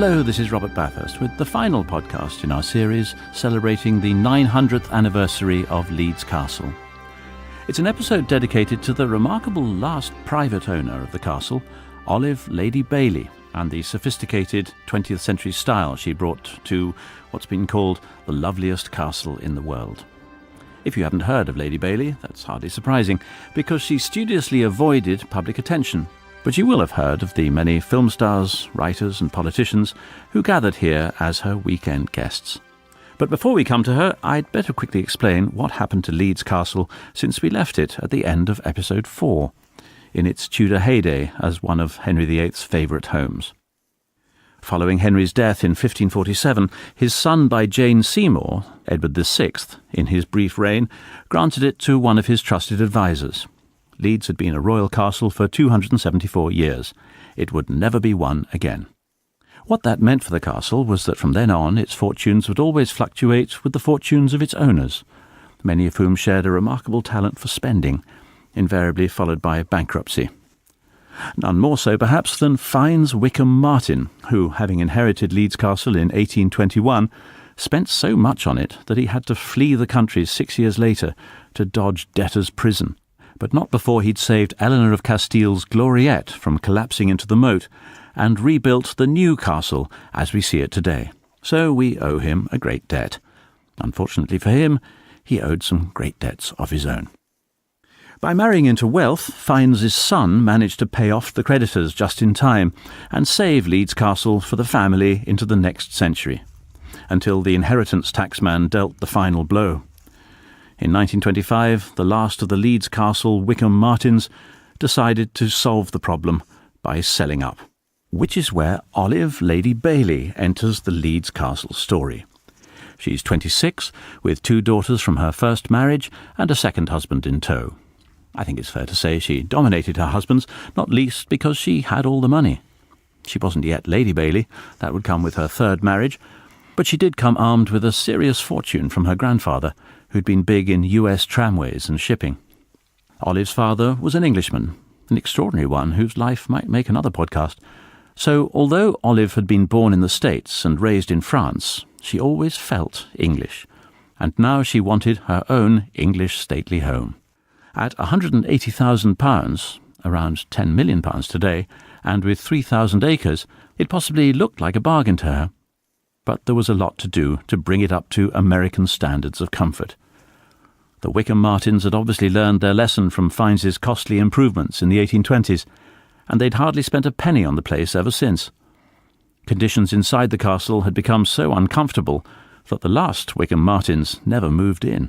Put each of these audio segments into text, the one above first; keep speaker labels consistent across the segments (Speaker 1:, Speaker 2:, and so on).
Speaker 1: Hello, this is Robert Bathurst with the final podcast in our series celebrating the 900th anniversary of Leeds Castle. It's an episode dedicated to the remarkable last private owner of the castle, Olive Lady Baillie, and the sophisticated 20th century style she brought to what's been called the loveliest castle in the world. If you haven't heard of Lady Baillie, that's hardly surprising, because she studiously avoided public attention. But you will have heard of the many film stars, writers and politicians who gathered here as her weekend guests. But before we come to her, I'd better quickly explain what happened to Leeds Castle since we left it at the end of episode 4, in its Tudor heyday as one of Henry VIII's favourite homes. Following Henry's death in 1547, his son by Jane Seymour, Edward VI, in his brief reign, granted it to one of his trusted advisers. Leeds had been a royal castle for 274 years. It would never be one again. What that meant for the castle was that from then on its fortunes would always fluctuate with the fortunes of its owners, many of whom shared a remarkable talent for spending, invariably followed by bankruptcy. None more so, perhaps, than Fynes Wickham Martin, who, having inherited Leeds Castle in 1821, spent so much on it that he had to flee the country 6 years later to dodge debtor's prison, but not before he'd saved Eleanor of Castile's Gloriette from collapsing into the moat and rebuilt the new castle as we see it today. So we owe him a great debt. Unfortunately for him, he owed some great debts of his own. By marrying into wealth, Fynes' son managed to pay off the creditors just in time and save Leeds Castle for the family into the next century, until the inheritance taxman dealt the final blow. In 1925, the last of the Leeds Castle Wickham Martins decided to solve the problem by selling up, which is where Olive Lady Baillie enters the Leeds Castle story. She's 26, with 2 daughters from her first marriage and a second husband in tow. I think it's fair to say she dominated her husbands, not least because she had all the money. She wasn't yet Lady Baillie, that would come with her third marriage, but she did come armed with a serious fortune from her grandfather, who'd been big in US tramways and shipping. Olive's father was an Englishman, an extraordinary one whose life might make another podcast. So although Olive had been born in the States and raised in France, she always felt English, and now she wanted her own English stately home. At £180,000, around £10 million today, and with 3,000 acres, it possibly looked like a bargain to her. But there was a lot to do to bring it up to American standards of comfort. The Wickham Martins had obviously learned their lesson from Fynes' costly improvements in the 1820s, and they'd hardly spent a penny on the place ever since. Conditions inside the castle had become so uncomfortable that the last Wickham Martins never moved in.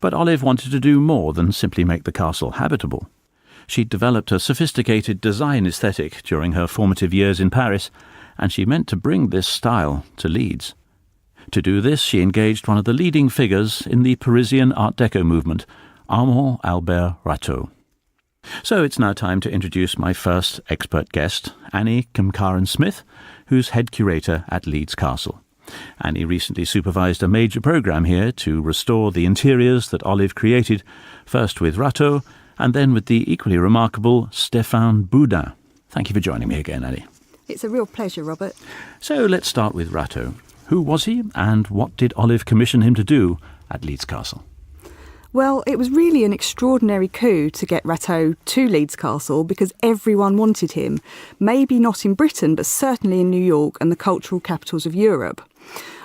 Speaker 1: But Olive wanted to do more than simply make the castle habitable. She'd developed a sophisticated design aesthetic during her formative years in Paris, and she meant to bring this style to Leeds. To do this, she engaged one of the leading figures in the Parisian Art Deco movement, Armand Albert Rateau. So it's now time to introduce my first expert guest, Annie Camcaran-Smith, who's head curator at Leeds Castle. Annie recently supervised a major programme here to restore the interiors that Olive created, first with Rateau, and then with the equally remarkable Stéphane Boudin. Thank you for joining me again, Annie.
Speaker 2: It's a real pleasure, Robert.
Speaker 1: So let's start with Rateau. Who was he, and what did Olive commission him to do at Leeds Castle?
Speaker 2: Well, it was really an extraordinary coup to get Rateau to Leeds Castle because everyone wanted him. Maybe not in Britain, but certainly in New York and the cultural capitals of Europe.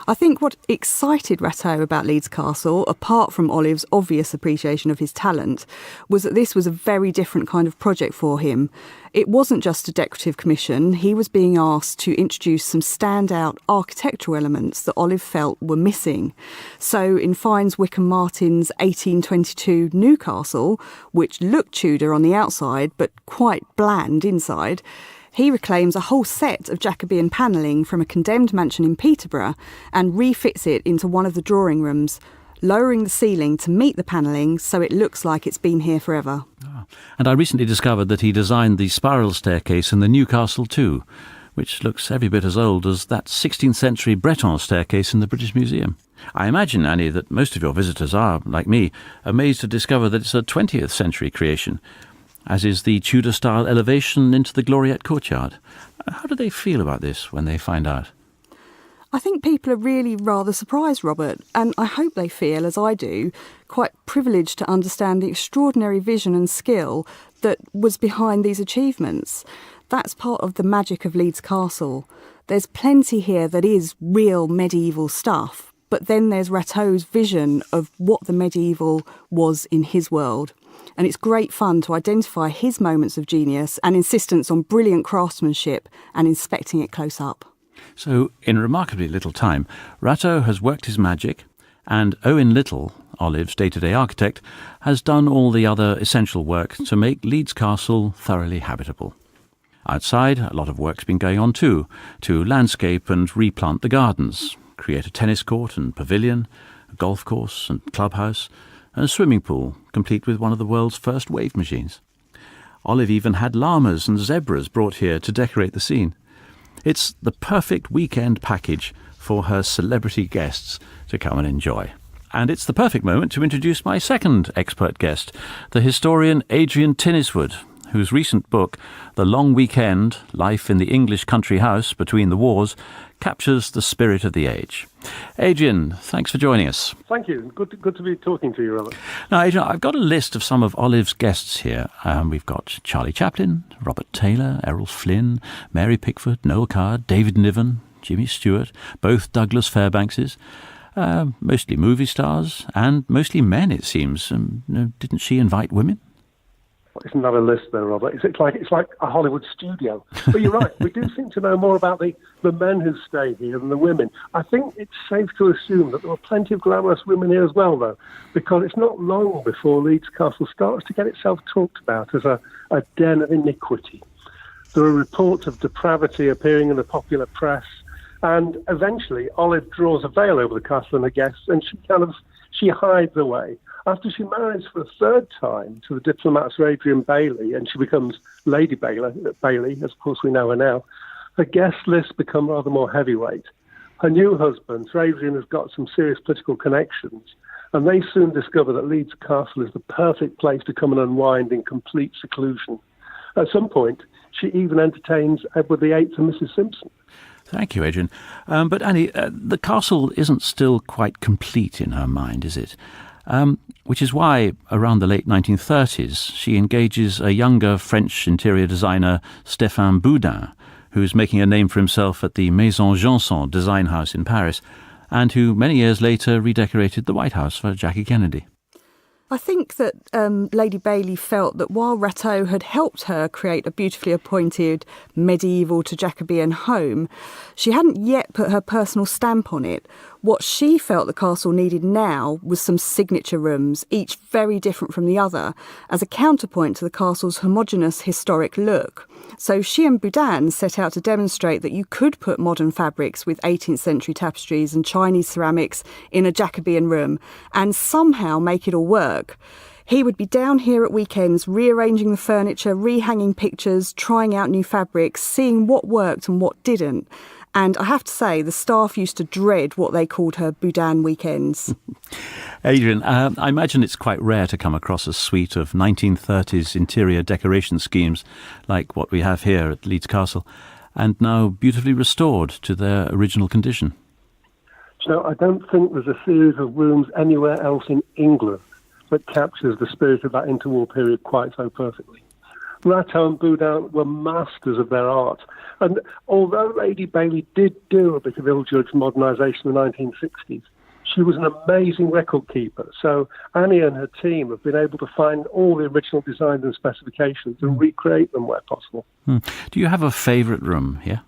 Speaker 2: I think what excited Rateau about Leeds Castle, apart from Olive's obvious appreciation of his talent, was that this was a very different kind of project for him. It wasn't just a decorative commission. He was being asked to introduce some standout architectural elements that Olive felt were missing. So in Fynes Wickham Martin's 1822 Newcastle, which looked Tudor on the outside but quite bland inside, he reclaims a whole set of Jacobean panelling from a condemned mansion in Peterborough and refits it into one of the drawing rooms, lowering the ceiling to meet the panelling so it looks like it's been here forever.
Speaker 1: And I recently discovered that he designed the spiral staircase in the Newcastle too, which looks every bit as old as that 16th century Breton staircase in the British Museum. I imagine, Annie, that most of your visitors are, like me, amazed to discover that it's a 20th century creation. as is the Tudor-style elevation into the Gloriette courtyard. How do they feel about this when they find out?
Speaker 2: I think people are really rather surprised, Robert, and I hope they feel, as I do, quite privileged to understand the extraordinary vision and skill that was behind these achievements. That's part of the magic of Leeds Castle. There's plenty here that is real medieval stuff, but then there's Rateau's vision of what the medieval was in his world. And it's great fun to identify his moments of genius and insistence on brilliant craftsmanship and inspecting it close up.
Speaker 1: So, in remarkably little time, Rateau has worked his magic, and Owen Little, Olive's day-to-day architect, has done all the other essential work to make Leeds Castle thoroughly habitable. Outside, a lot of work's been going on too, to landscape and replant the gardens, create a tennis court and pavilion, a golf course and clubhouse, and a swimming pool, complete with one of the world's first wave machines. Olive even had llamas and zebras brought here to decorate the scene. It's the perfect weekend package for her celebrity guests to come and enjoy. And it's the perfect moment to introduce my second expert guest, the historian Adrian Tinniswood, whose recent book, The Long Weekend, Life in the English Country House Between the Wars, captures the spirit of the age. Adrian, thanks for joining us.
Speaker 3: Thank you. Good to be talking to you, Robert.
Speaker 1: Now, Adrian, I've got a list of some of Olive's guests here. We've got Charlie Chaplin, Robert Taylor, Errol Flynn, Mary Pickford, Noel Coward, David Niven, Jimmy Stewart, both Douglas Fairbankses, mostly movie stars, and mostly men, it seems. Didn't she invite women?
Speaker 3: Isn't that a list there, Robert? It's like a Hollywood studio. But you're right, we do seem to know more about the men who stay here than the women. I think it's safe to assume that there were plenty of glamorous women here as well, though, because it's not long before Leeds Castle starts to get itself talked about as a den of iniquity. There are reports of depravity appearing in the popular press, and eventually Olive draws a veil over the castle and the guests, and she hides away. After she marries for a third time to the diplomat Sir Adrian Baillie, and she becomes Lady Baillie, as of course we know her now, her guest lists become rather more heavyweight. Her new husband, Sir Adrian, has got some serious political connections, and they soon discover that Leeds Castle is the perfect place to come and unwind in complete seclusion. At some point, she even entertains Edward VIII and Mrs. Simpson.
Speaker 1: Thank you, Adrian. But Annie, the castle isn't still quite complete in her mind, is it? Which is why, around the late 1930s, she engages a younger French interior designer, Stéphane Boudin, who's making a name for himself at the Maison Janson design house in Paris, and who many years later redecorated the White House for Jackie Kennedy.
Speaker 2: I think that Lady Baillie felt that while Rateau had helped her create a beautifully appointed medieval to Jacobean home, she hadn't yet put her personal stamp on it. What she felt the castle needed now was some signature rooms, each very different from the other, as a counterpoint to the castle's homogeneous historic look. So she and Boudin set out to demonstrate that you could put modern fabrics with 18th century tapestries and Chinese ceramics in a Jacobean room and somehow make it all work. He would be down here at weekends, rearranging the furniture, rehanging pictures, trying out new fabrics, seeing what worked and what didn't. And I have to say, the staff used to dread what they called her Boudin weekends.
Speaker 1: Adrian, I imagine it's quite rare to come across a suite of 1930s interior decoration schemes like what we have here at Leeds Castle, and now beautifully restored to their original condition.
Speaker 3: So I don't think there's a series of rooms anywhere else in England that captures the spirit of that interwar period quite so perfectly. Rateau and Boudin were masters of their art. And although Lady Baillie did do a bit of ill-judged modernisation in the 1960s, she was an amazing record keeper. So Annie and her team have been able to find all the original designs and specifications and recreate them where possible.
Speaker 1: Do you have a favourite room here?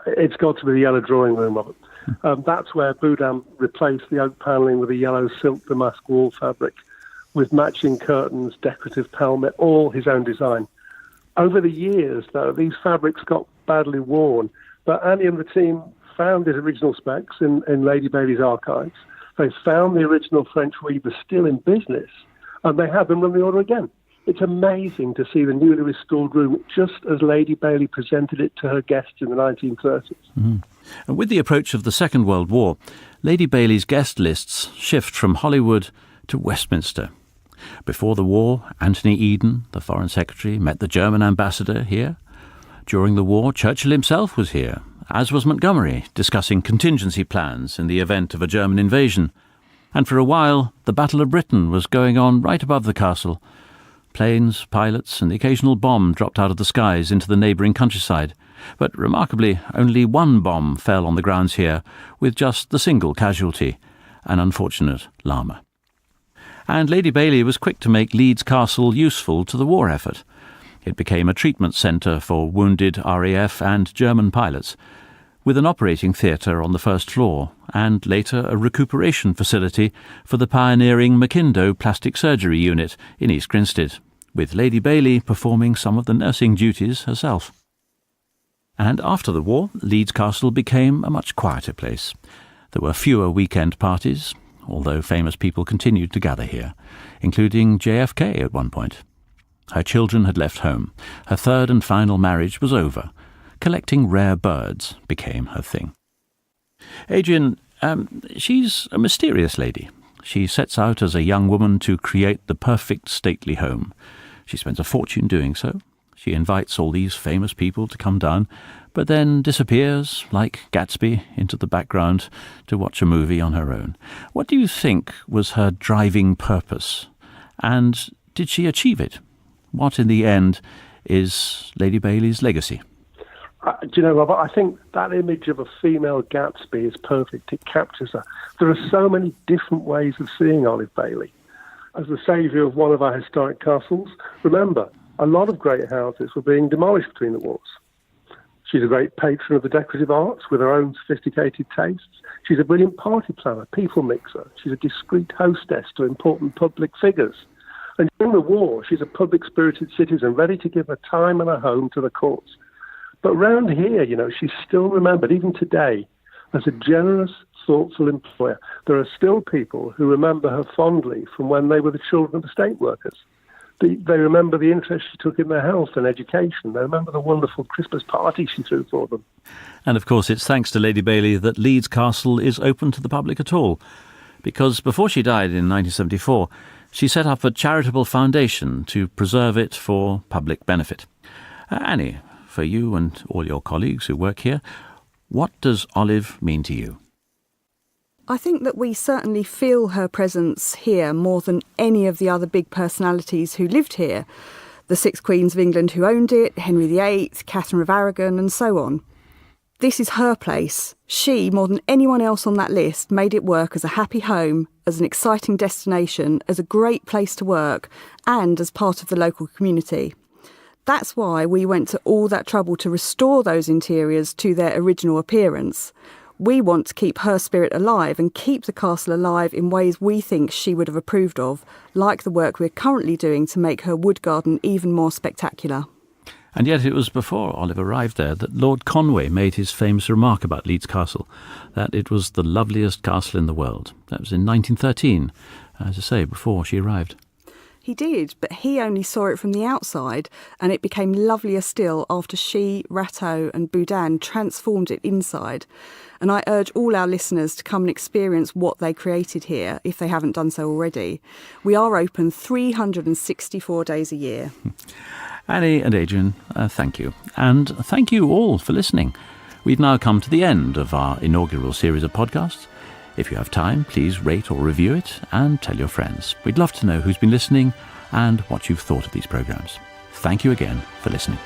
Speaker 3: It's got to be the yellow drawing room, Robert. That's where Boudin replaced the oak panelling with a yellow silk damask wall fabric with matching curtains, decorative pelmet, all his own design. Over the years, though, these fabrics got badly worn, but Annie and the team found his original specs in Lady Baillie's archives. They found the original French weavers still in business, and they had them run the order again. It's amazing to see the newly restored room just as Lady Baillie presented it to her guests in the 1930s.
Speaker 1: And with the approach of the Second World War, Lady Baillie's guest lists shift from Hollywood to Westminster. Before the war, Anthony Eden, the Foreign Secretary, met the German ambassador here. During the war, Churchill himself was here, as was Montgomery, discussing contingency plans in the event of a German invasion. And for a while, the Battle of Britain was going on right above the castle. Planes, pilots, and the occasional bomb dropped out of the skies into the neighbouring countryside. But remarkably, only one bomb fell on the grounds here, with just the single casualty, an unfortunate llama. And Lady Baillie was quick to make Leeds Castle useful to the war effort. It became a treatment centre for wounded RAF and German pilots, with an operating theatre on the first floor, and later a recuperation facility for the pioneering Mackindo plastic surgery unit in East Grinstead, with Lady Baillie performing some of the nursing duties herself. And after the war, Leeds Castle became a much quieter place. There were fewer weekend parties, although famous people continued to gather here, including JFK at one point. Her children had left home. Her third and final marriage was over. Collecting rare birds became her thing. Adrian, she's a mysterious lady. She sets out as a young woman to create the perfect stately home. She spends a fortune doing so. She invites all these famous people to come down, but then disappears, like Gatsby, into the background to watch a movie on her own. What do you think was her driving purpose? And did she achieve it? What, in the end, is Lady Baillie's legacy?
Speaker 3: Do you know, Robert, I think that image of a female Gatsby is perfect. It captures her. There are so many different ways of seeing Olive Baillie. As the saviour of one of our historic castles, remember, a lot of great houses were being demolished between the wars. She's a great patron of the decorative arts with her own sophisticated tastes. She's a brilliant party planner, people mixer. She's a discreet hostess to important public figures. And during the war, she's a public-spirited citizen, ready to give her time and her home to the courts. But round here, she's still remembered, even today, as a generous, thoughtful employer. There are still people who remember her fondly from when they were the children of estate workers. They remember the interest she took in their health and education. They remember the wonderful Christmas party she threw for them.
Speaker 1: And of course, it's thanks to Lady Baillie that Leeds Castle is open to the public at all. Because before she died in 1974, she set up a charitable foundation to preserve it for public benefit. Annie, for you and all your colleagues who work here, what does Olive mean to you?
Speaker 2: I think that we certainly feel her presence here more than any of the other big personalities who lived here. The 6 Queens of England who owned it, Henry VIII, Catherine of Aragon, and so on. This is her place. She, more than anyone else on that list, made it work as a happy home, as an exciting destination, as a great place to work, and as part of the local community. That's why we went to all that trouble to restore those interiors to their original appearance. We want to keep her spirit alive and keep the castle alive in ways we think she would have approved of, like the work we're currently doing to make her wood garden even more spectacular.
Speaker 1: And yet it was before Olive arrived there that Lord Conway made his famous remark about Leeds Castle, that it was the loveliest castle in the world. That was in 1913, as I say, before she arrived.
Speaker 2: He did, but he only saw it from the outside, and it became lovelier still after she, Ratteau and Boudin transformed it inside. And I urge all our listeners to come and experience what they created here, if they haven't done so already. We are open 364 days a year.
Speaker 1: Annie and Adrian, thank you. And thank you all for listening. We've now come to the end of our inaugural series of podcasts. If you have time, please rate or review it and tell your friends. We'd love to know who's been listening and what you've thought of these programmes. Thank you again for listening.